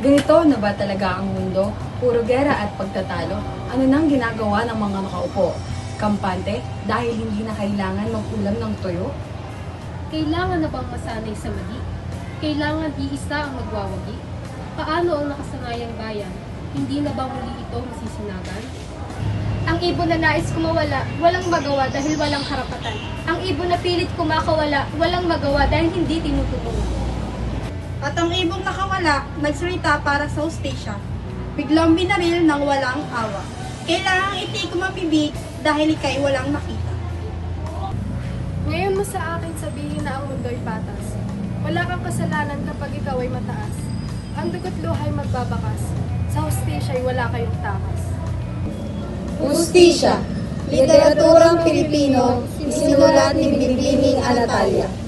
Ganito na ba talaga ang mundo? Puro gera at pagtatalo? Ano nang ginagawa ng mga nakaupo? Kampante dahil hindi na kailangan mag-ulam ng tuyo? Kailangan na bang masanay sa mali? Kailangan iisa ang magwawagi? Paano ang nakasanayang bayan? Hindi na ba muli ito masisinagan? Ang ibon na nais kumawala, walang magawa dahil walang karapatan. Ang ibon na pilit kumakawala, walang magawa dahil hindi tinututunan. At ang ibong nakawala, nagsalita para sa hostesya. Biglang binaril ng walang awa. Kailangang itikom ang bibig dahil ikay walang nakita. Ngayon mo sa akin sabihin na ang mundo'y patas. Wala kang kasalanan kapag ikaw ay mataas. Ang dugo't luhay magbabakas. Sa hostisya'y wala kayong takas. Hustisya, literaturang Pilipino, isinulat ni Binibining Anatalia.